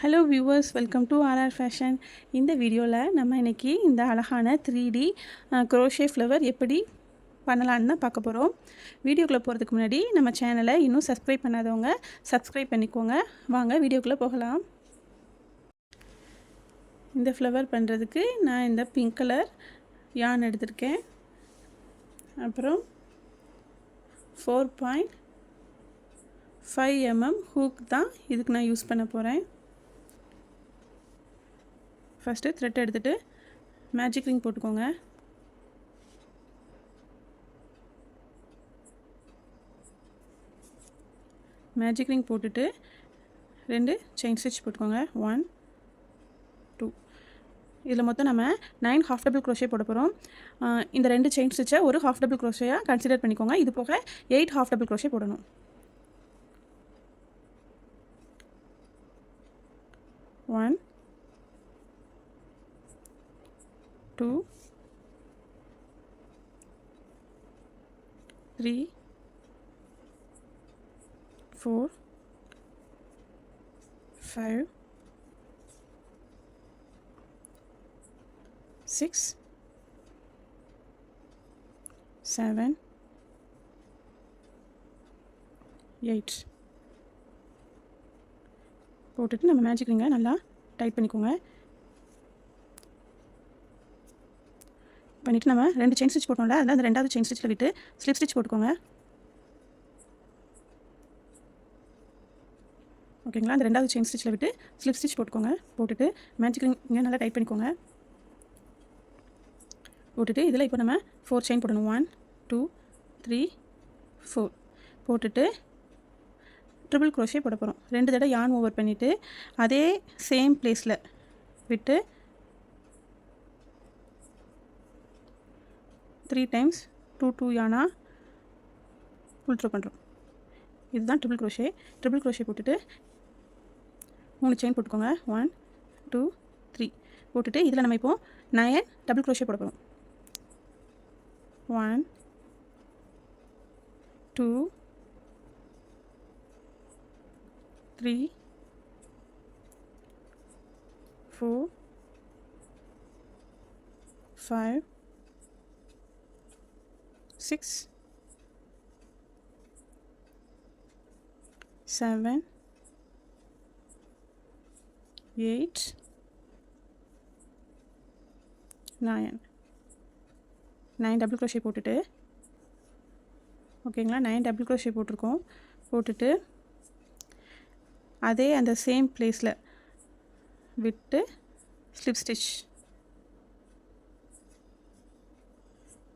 Hello viewers, welcome to RR fashion. இந்த வீடியோவில் நம்ம இன்றைக்கி இந்த அழகான 3D குரோஷே ஃப்ளவர் எப்படி பண்ணலான்னு தான் பார்க்க போகிறோம். வீடியோக்குள்ளே போகிறதுக்கு முன்னாடி நம்ம சேனலை இன்னும் சப்ஸ்கிரைப் பண்ணாதவங்க சப்ஸ்கிரைப் பண்ணிக்கோங்க. வாங்க வீடியோக்குள்ளே போகலாம். இந்த ஃப்ளவர் பண்ணுறதுக்கு நான் இந்த பிங்க் கலர் யான் எடுத்திருக்கேன். அப்புறம் 4.5 mm ஹூக் தான் இதுக்கு நான் யூஸ் பண்ண போகிறேன். ஃபஸ்ட்டு த்ரெட் எடுத்துகிட்டு மேஜிக் ரிங் போட்டுக்கோங்க. மேஜிக் ரிங் போட்டுட்டு 2 செயின் ஸ்டிச் போட்டுக்கோங்க. 1 2. இதில் மொத்தம் நம்ம 9 ஹாஃப் டபுள் க்ரோஷே போட போகிறோம். இந்த 2 செயின் ஸ்டிச்சை ஒரு ஹாஃப் டபுள் க்ரோஷேயாக கன்சிடர் பண்ணிக்கோங்க. இது போக 8 ஹாஃப் டபுள் க்ரோஷே போடணும். 1 2 3 4 5 6 7 8 போட்டுட்டு நம்ம மேஜிக் ரிங்கை நல்லா டைட் பண்ணிக்கோங்க. பண்ணிவிட்டு நம்ம 2 செயின் ஸ்டிச் போட்டோம்ல, அதில் அந்த 2வது செயின் ஸ்டிச்சில் விட்டு ஸ்லிப் ஸ்டிச் போட்டுக்கோங்க. ஓகேங்களா? அந்த 2வது செயின் ஸ்டிச்சில் விட்டு ஸ்லிப் ஸ்டிச் போட்டுக்கோங்க. போட்டுட்டு மேஜிக் ரிங் இங்கே நல்லா டைட் பண்ணிக்கோங்க. போட்டுட்டு இதில் இப்போ நம்ம 4 செயின் போடணும். 1 2 3 4 போட்டுட்டு ட்ரிபிள் க்ரோஷே போட போகிறோம். 2 தடவை யான் ஓவர் பண்ணிவிட்டு அதே சேம் பிளேஸில் விட்டு 3 டைம்ஸ் 2 2 யானா புல் த்ரோ பண்ணுறோம். இதுதான் ட்ரிபிள் க்ரோஷே. ட்ரிபிள் க்ரோஷே போட்டுட்டு 3 செயின் போட்டுக்கோங்க. 1 2 3 போட்டுட்டு இதில் நம்ம இப்போது 9 டபுள் க்ரோஷே போட போகிறோம். 1 2 3 4 5 6 7 8 9 டபுள் க்ரோஷே போட்டுட்டு, ஓகேங்களா? 9 டபுள் க்ரோஷே போட்டிருக்கோம். போட்டுட்டு அதே அந்த சேம் பிளேஸில் விட்டு ஸ்லிப் ஸ்டிச்.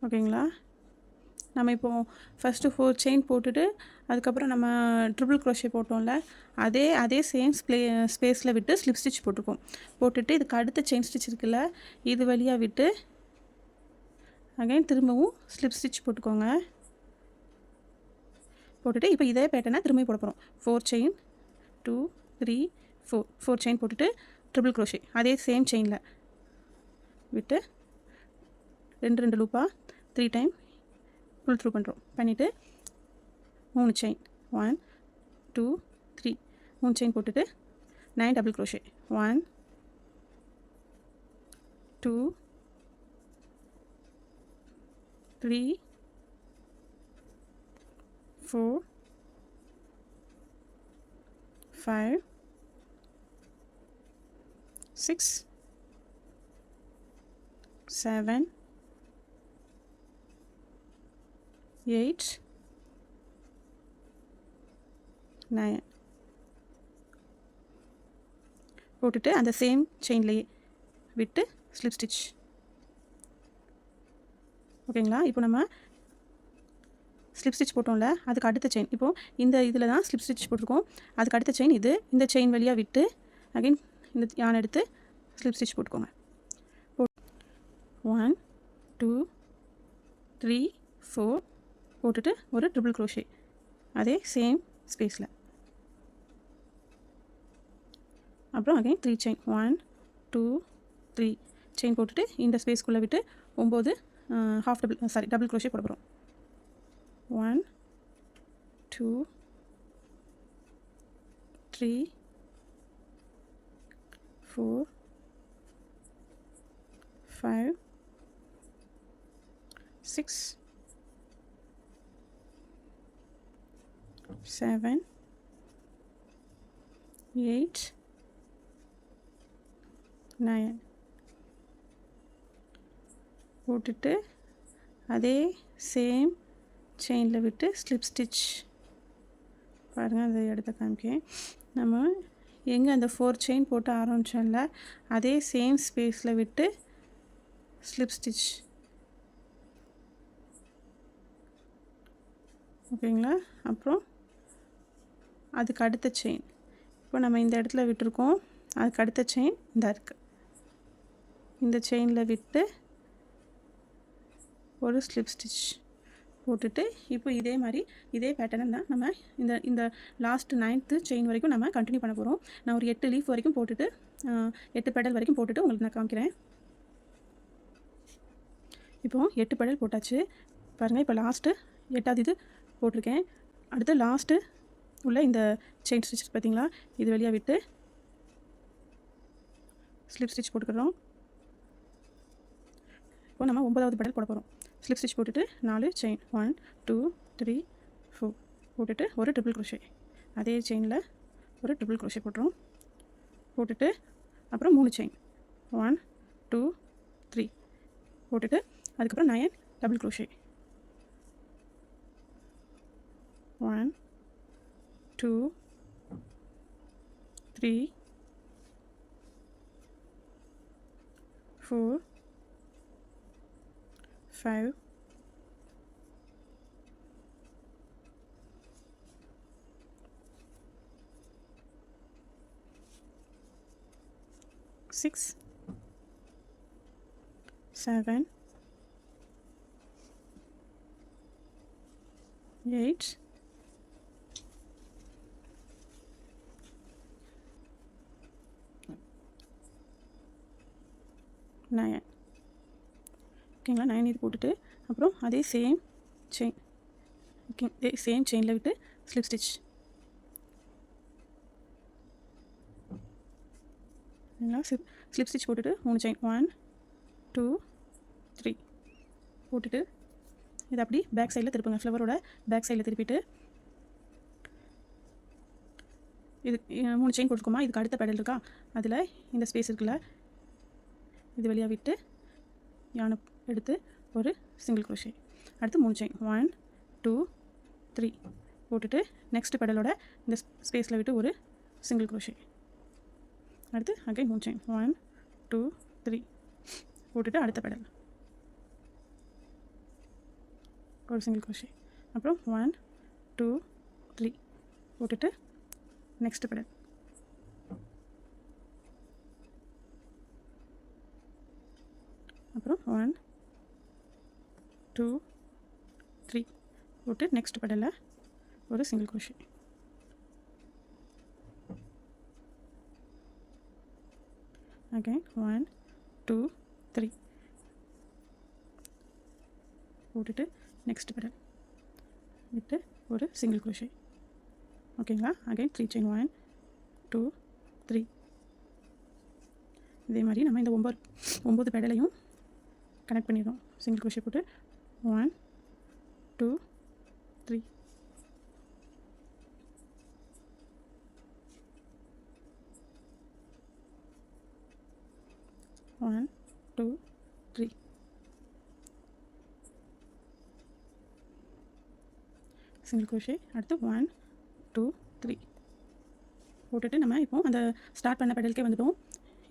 ஓகேங்களா? நம்ம இப்போது ஃபஸ்ட்டு 4 செயின் போட்டுட்டு அதுக்கப்புறம் நம்ம ட்ரிபிள் க்ரோஷே போட்டோம்ல, அதே சேம் ஸ்பேஸில் விட்டு ஸ்லிப் ஸ்டிச் போட்டுருக்கோம். போட்டுட்டு இதுக்கு அடுத்த செயின் ஸ்டிச் இருக்குல்ல, இது வழியாக விட்டு அகைன் திரும்பவும் ஸ்லிப் ஸ்டிச் போட்டுக்கோங்க. போட்டுட்டு இப்போ இதே பேட்டர்னை திரும்பவும் போட போகிறோம். 4 செயின் 2 3 4 செயின் போட்டுட்டு ட்ரிபிள் க்ரோஷே அதே சேம் செயினில் விட்டு 2 லூப்பாக 3 டைம் புல் த்ரூ பண்ணுறோம். பண்ணிவிட்டு 3 செயின் 1 2 3 3 செயின் போட்டுட்டு 9 டபுள் க்ரோஷே 1 2 3 4 5 6 7 8 9 போட்டுட்டு அந்த சேம் செயின்லேயே விட்டு ஸ்லிப் ஸ்டிச். ஓகேங்களா? இப்போ நம்ம ஸ்லிப் ஸ்டிச் போட்டோம்ல, அதுக்கு அடுத்த செயின் இப்போது இந்த இதில் தான் ஸ்லிப் ஸ்டிச் போட்டிருக்கோம். அதுக்கு அடுத்த செயின் இது. இந்த செயின் வழியாக விட்டு அகைன் இந்த யான் எடுத்து ஸ்லிப் ஸ்டிச் போட்டுக்கோங்க. 1 2 3 4 போட்டுட்டு ஒரு ட்ரிபிள் க்ரோஷே அதே சேம் ஸ்பேஸில். அப்புறம் அகைன் 3 செயின் 1 2 3 செயின் போட்டுட்டு இந்த ஸ்பேஸ்க்குள்ளே விட்டு 9 டபுள் க்ரோஷே போட போகிறோம். 1 2 3 4 5 6 7 8 9 போட்டுட்டு அதே சேம் செயினில் விட்டு ஸ்லிப் ஸ்டிச் பாருங்கள், அதை எடுத்து காமிக்கேன். நம்ம எங்கே அந்த 4 செயின் போட்டு ஆரம்பித்தோம்ல அதே சேம் ஸ்பேஸில் விட்டு ஸ்லிப் ஸ்டிச். ஓகேங்களா? அப்புறம் அதுக்கு அடுத்த செயின் இப்போ நம்ம இந்த இடத்துல விட்டுருக்கோம். அதுக்கு அடுத்த செயின் இந்த இருக்குது. இந்த செயினில் விட்டு ஒரு ஸ்லிப் ஸ்டிச் போட்டுட்டு இப்போ இதே மாதிரி இதே பேட்டர்ன் தான் நம்ம இந்த லாஸ்ட் 9th செயின் வரைக்கும் நம்ம கண்டினியூ பண்ண போகிறோம். நான் ஒரு 8 லீஃப் வரைக்கும் போட்டுட்டு 8 பெடல் வரைக்கும் போட்டுட்டு உங்களுக்கு நான் காமிக்கிறேன். இப்போது 8 பெடல் போட்டாச்சு பாருங்கள். இப்போ லாஸ்ட்டு 8வது இது போட்டிருக்கேன். அடுத்து லாஸ்ட்டு உள்ள இந்த செயின் ஸ்டிச் பார்த்தீங்களா, இது வழியாக விட்டு ஸ்லிப் ஸ்டிச் போட்டுக்கிறோம். இப்போ நம்ம 9வது பெடல் போட போகிறோம். ஸ்லிப் ஸ்டிச் போட்டுட்டு 4 செயின் 1 2 3 4 போட்டுட்டு ஒரு ட்ரிபிள் க்ரோஷே. அதே செயினில் ஒரு ட்ரிபிள் க்ரோஷே போட்டுரும். போட்டுட்டு அப்புறம் 3 செயின் 1 2 3 போட்டுட்டு அதுக்கப்புறம் 9 டபுள் க்ரோஷே 1 2 3 4 5 6 7 8 9. ஓகேங்களா? 9 இது போட்டுட்டு அப்புறம் அதே சேம் செயின் ஓகே சேம் செயினில் விட்டு ஸ்லிப் ஸ்டிச். ஓகேங்களா? ஸ்லிப் ஸ்டிச் போட்டுட்டு 3 செயின் 1 2 3 போட்டுட்டு இது அப்படி பேக் சைடில் திருப்புங்க. ஃப்ளவரோட பேக் சைடில் திருப்பிட்டு இது 3 செயின் போட்டுக்கோமா. இதுக்கு அடுத்த பெடல் இருக்கா, அதில் இந்த ஸ்பேஸ் இருக்குல்ல, இது வழியாக விட்டு யானை எடுத்து ஒரு சிங்கிள் க்ரோஷே. அடுத்து 3 செயின் 1 2 3 போட்டுட்டு நெக்ஸ்ட் பெடலோட இந்த ஸ்பேஸில் விட்டு ஒரு சிங்கிள் க்ரோஷே. அடுத்து அகைன் 3 செயின் 1 2 3 போட்டுட்டு அடுத்த பெடல் ஒரு சிங்கிள் க்ரோஷே. அப்புறம் 1 2 3 போட்டுட்டு நெக்ஸ்ட் பெடல் அப்புறம் 1 2 3 போட்டு நெக்ஸ்ட் பெடலில் ஒரு சிங்கிள் க்ரோஷே. அகைன் 1 2 3 போட்டுட்டு நெக்ஸ்ட் பெடல் விட்டு ஒரு சிங்கிள் க்ரோஷே. ஓகேங்களா? Again 3 chain 1 2 3. இதே மாதிரி நம்ம இந்த 9 பெடலையும் கனெக்ட் பண்ணிடுறோம். சிங்கிள் க்ரோஷே போட்டு 1 2 3 1 2 3 சிங்கிள் க்ரோஷே. அடுத்து 1 2 3 போட்டுட்டு நம்ம இப்போ அந்த ஸ்டார்ட் பண்ண பெடலுக்கே வந்துட்டோம்.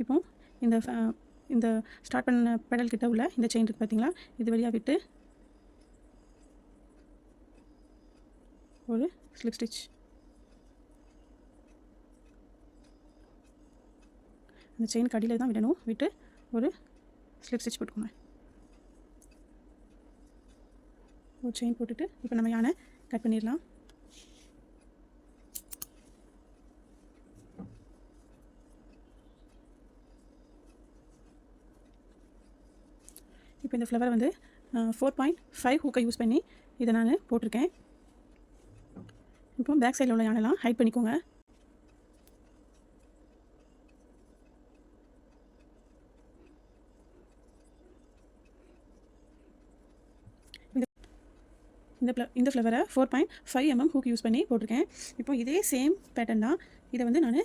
இப்போ இந்த ஸ்டார்ட் பண்ண பெடல் கிட்ட உள்ள இந்த செயின் இருக்குது பார்த்தீங்களா, இது வழியாக விட்டு ஒரு ஸ்லிப் ஸ்டிச். அந்த செயின் கடியில் தான் விடணும். விட்டு ஒரு ஸ்லிப் ஸ்டிச் போட்டுக்கோங்க. ஒரு செயின் போட்டுட்டு இப்போ நம்ம யானை கட் பண்ணிடலாம். இப்போ இந்த ஃப்ளவர் வந்து 4.5 ஹூக்கை யூஸ் பண்ணி இதை நான் போட்டிருக்கேன். இப்போ பேக் சைடில் உள்ள யானைலாம் ஹைட் பண்ணிக்கோங்க. இந்த ஃப்ளவரை 4.5 mm ஹூக் யூஸ் பண்ணி போட்டிருக்கேன். இப்போ இதே சேம் பேட்டர்ன் தான். இதை வந்து நான்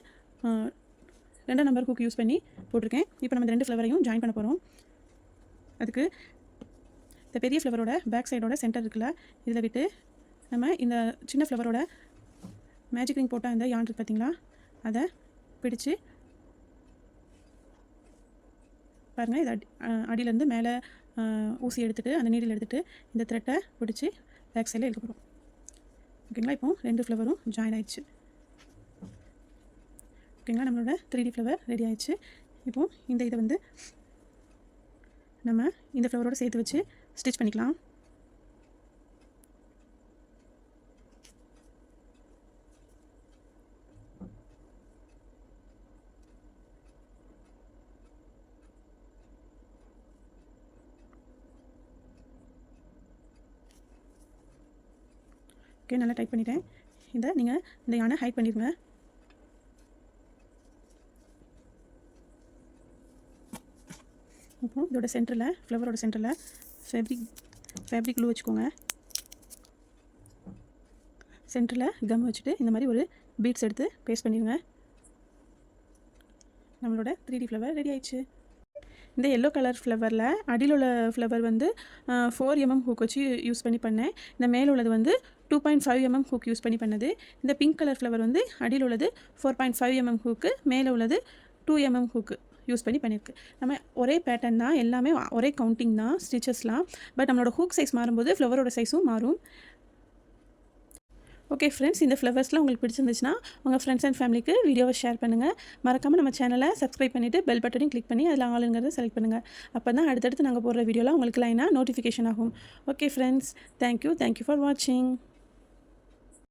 2 நம்பர் ஹூக் யூஸ் பண்ணி போட்டிருக்கேன். இப்போ நம்ம இந்த 2 ஃப்ளவரையும் ஜாயின் பண்ண போகிறோம். அதுக்கு இந்த பெரிய ஃப்ளவரோட பேக் சைடோட சென்டர் இருக்குல்ல, இதில் விட்டு நம்ம இந்த சின்ன ஃப்ளவரோட மேஜிக் ரிங் போட்டால் இந்த யான் இருக்கு பார்த்தீங்களா, அதை பிடிச்சு பாருங்கள். இதை அடியிலேருந்து மேலே ஊசி எடுத்துகிட்டு அந்த நீடில் எடுத்துகிட்டு இந்த த்ரெட்டை பிடிச்சி பேக் சைடில் எடுக்க போகிறோம். ஓகேங்களா? இப்போ 2 ஃப்ளவரும் ஜாயின் ஆயிடுச்சு. ஓகேங்களா? நம்மளோட 3D ஃப்ளவர் ரெடி ஆயிடுச்சு. இப்போது இதை வந்து நம்ம இந்த ஃப்ளவரோடு சேர்த்து வச்சு ஸ்டிச் பண்ணிக்கலாம். ஓகே, நல்லா டைட் பண்ணிட்டேன். நீங்கள் இந்த யானை ஹைட் பண்ணிடுங்க. இப்போ இதோட சென்டரில், ஃப்ளவரோட சென்டரில் ஃபேப்ரிக் க்ளூ வச்சுக்கோங்க. சென்டரில் கம் வச்சுட்டு இந்த மாதிரி ஒரு பீட்ஸ் எடுத்து பேஸ்ட் பண்ணிடுங்க. நம்மளோட 3D ஃப்ளவர் ரெடி ஆயிடுச்சு. இந்த எல்லோ கலர் ஃப்ளவரில் அடியில் உள்ள ஃப்ளவர் வந்து 4 mm ஹூக் வச்சு யூஸ் பண்ணி பண்ணேன். இந்த மேலே உள்ளது வந்து 2.5 mm ஹூக் யூஸ் பண்ணி பண்ணது. இந்த பிங்க் கலர் ஃப்ளவர் வந்து அடியில் உள்ளது 4.5 mm ஹூக்கு, மேலே உள்ளது 2 mm ஹூக்கு யூஸ் பண்ணி பண்ணியிருக்கு. நம்ம ஒரே பேட்டர்ன் தான், எல்லாமே ஒரே கவுண்டிங் தான் ஸ்டிச்சஸ்லாம். பட் நம்மளோட ஹூக் சைஸ் மாறும்போது ஃப்ளவரோட சைஸும் மாறும். ஓகே ஃப்ரெண்ட்ஸ், இந்த ஃப்ளவர்ஸ்லாம் உங்களுக்கு பிடிச்சிருந்துச்சுன்னா உங்கள் ஃப்ரெண்ட்ஸ் அண்ட் ஃபேமிலிக்கு வீடியோவை ஷேர் பண்ணுங்கள். மறக்காமல் நம்ம சேனலை சப்ஸ்கிரைப் பண்ணிவிட்டு பெல் பட்டனையும் கிளிக் பண்ணி அதில் ஆளுங்கிறத செலக்ட் பண்ணுங்கள். அப்போ தான் அடுத்தடுத்து நாங்கள் போடுற வீடியோலாம் உங்களுக்கு லைனாக நோட்டிஃபிகேஷன் ஆகும். ஓகே ஃப்ரெண்ட்ஸ், தேங்க்யூ ஃபார் வாட்சிங்.